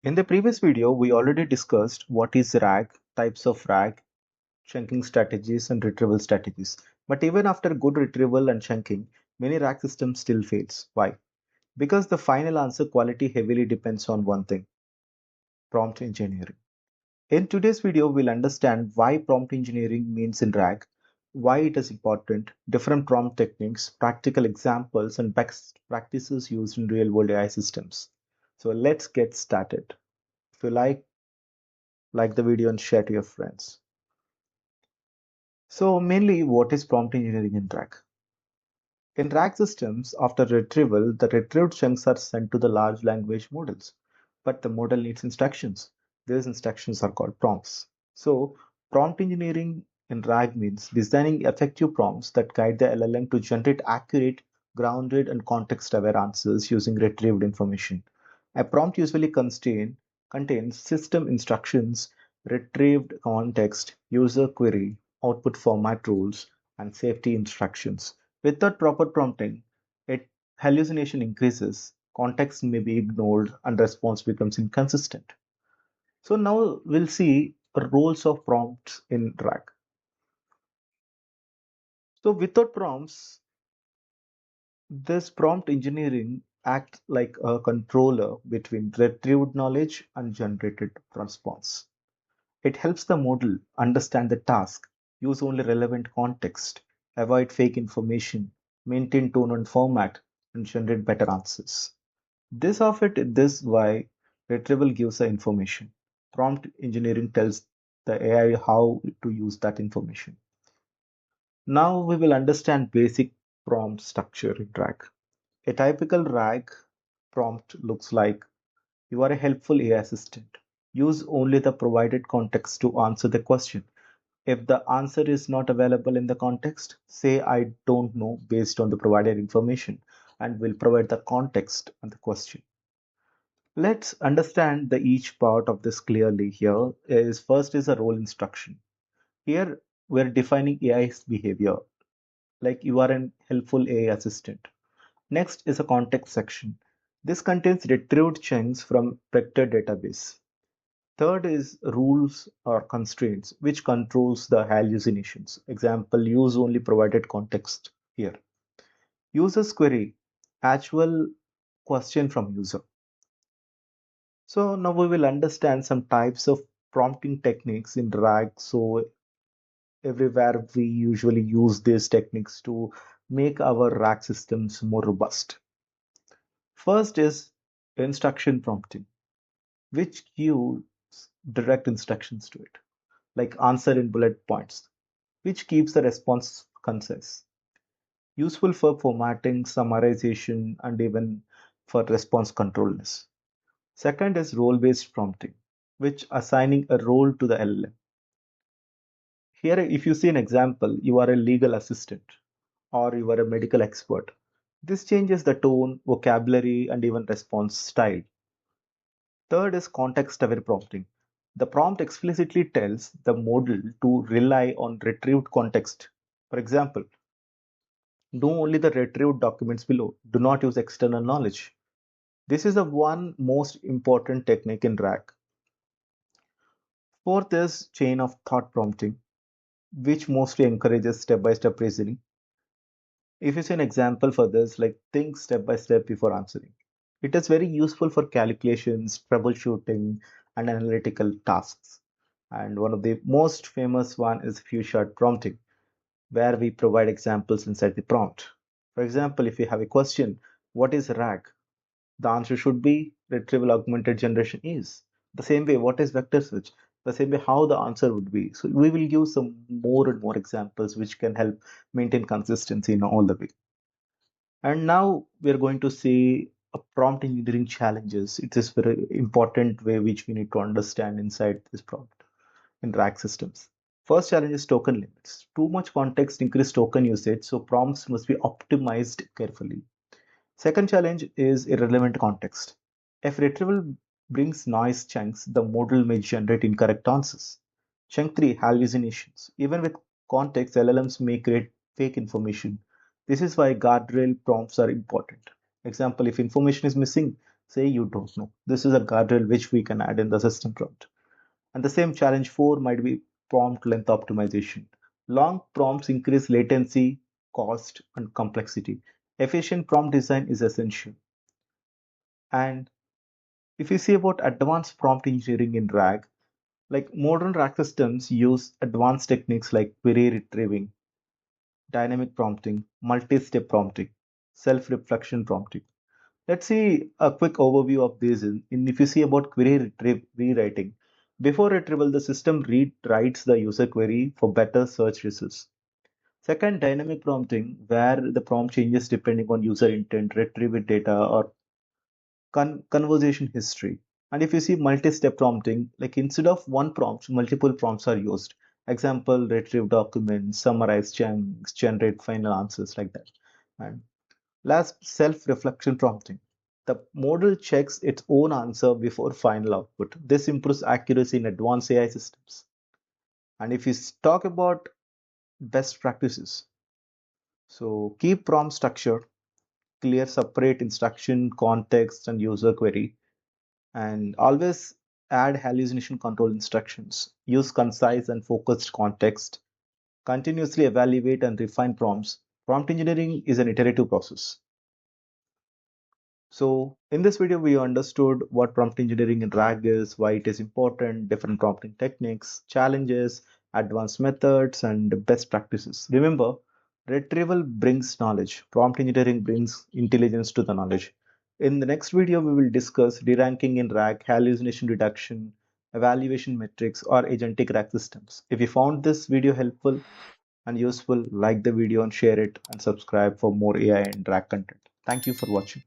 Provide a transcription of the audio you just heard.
In the previous video, we already discussed what is RAG, types of RAG, chunking strategies, and retrieval strategies. But even after good retrieval and chunking, many RAG systems still fails. Why? Because the final answer quality heavily depends on one thing, prompt engineering. In today's video, we'll understand why prompt engineering means in RAG, why it is important, different prompt techniques, practical examples, and best practices used in real-world AI systems. So let's get started. If you like the video and share to your friends. So mainly what is prompt engineering in RAG? In RAG systems, after retrieval, the retrieved chunks are sent to the large language models. But the model needs instructions. These instructions are called prompts. So prompt engineering in RAG means designing effective prompts that guide the LLM to generate accurate, grounded, and context-aware answers using retrieved information. A prompt usually contains system instructions, retrieved context, user query, output format rules, and safety instructions. Without proper prompting, it hallucination increases, context may be ignored, and response becomes inconsistent. So now we'll see roles of prompts in RAG. So without prompts, this prompt engineering acts like a controller between retrieved knowledge and generated response. It helps the model understand the task, use only relevant context, avoid fake information, maintain tone and format, and generate better answers. This why retrieval gives the information. Prompt engineering tells the AI how to use that information. Now we will understand basic prompt structure in RAG. A typical RAG prompt looks like: you are a helpful AI assistant. Use only the provided context to answer the question. If the answer is not available in the context, say I don't know based on the provided information and will provide the context on the question. Let's understand the each part of this clearly here. Is first is a role instruction. Here we're defining AI's behavior, like you are an helpful AI assistant. Next is a context section. This contains retrieved chunks from vector database. Third is rules or constraints, which controls the hallucinations. Example, use only provided context here. User's query, actual question from user. So now we will understand some types of prompting techniques in RAG. So everywhere we usually use these techniques to make our RAG systems more robust. First is instruction prompting, which gives direct instructions to it, like answer in bullet points, which keeps the response concise. Useful for formatting, summarization, and even for response controlness. Second is role-based prompting, which assigning a role to the LLM. Here, if you see an example, you are a legal assistant or you are a medical expert. This changes the tone, vocabulary, and even response style. Third is context-aware prompting. The prompt explicitly tells the model to rely on retrieved context. For example, know only the retrieved documents below. Do not use external knowledge. This is the one most important technique in RAG. Fourth is chain of thought prompting, which mostly encourages step-by-step reasoning. If you see an example for this, like think step by step before answering. It is very useful for calculations, troubleshooting, and analytical tasks. And one of the most famous one is few shot prompting, where we provide examples inside the prompt. For example, if you have a question, what is RAG? The answer should be retrieval augmented generation is. The same way, what is vector search? The same way, how the answer would be. So we will give some more and more examples which can help maintain consistency in all the way. And now we're going to see a prompt engineering challenges. It is very important way which we need to understand inside this prompt in RAG systems. First challenge is token limits. Too much context increase token usage, so prompts must be optimized carefully. Second challenge is irrelevant context. If retrieval brings noise chunks, the model may generate incorrect answers. Chunk 3, hallucinations. Even with context, LLMs may create fake information. This is why guardrail prompts are important. Example, if information is missing, say you don't know. This is a guardrail which we can add in the system prompt. And the same challenge 4 might be prompt length optimization. Long prompts increase latency, cost, and complexity. Efficient prompt design is essential. And if you see about advanced prompt engineering in RAG, like modern RAG systems use advanced techniques like query retrieving, dynamic prompting, multi-step prompting, self-reflection prompting. Let's see a quick overview of these. If you see about rewriting, before retrieval, the system rewrites the user query for better search results. Second, dynamic prompting, where the prompt changes depending on user intent, retrieve data, or conversation history. And if you see multi-step prompting, like instead of one prompt, multiple prompts are used. Example, retrieve documents, summarize chunks, generate final answers like that. And last, self-reflection prompting. The model checks its own answer before final output. This improves accuracy in advanced AI systems. And if you talk about best practices, so keep prompt structure, clear separate instruction, context, and user query, and always add hallucination control instructions. Use concise and focused context. Continuously evaluate and refine prompts. Prompt engineering is an iterative process. So in this video, we understood what prompt engineering in RAG is, why it is important, different prompting techniques, challenges, advanced methods, and best practices. Remember, retrieval brings knowledge. Prompt engineering brings intelligence to the knowledge. In the next video, we will discuss deranking in RAG, hallucination reduction, evaluation metrics, or agentic RAG systems. If you found this video helpful and useful, like the video and share it and subscribe for more AI and RAG content. Thank you for watching.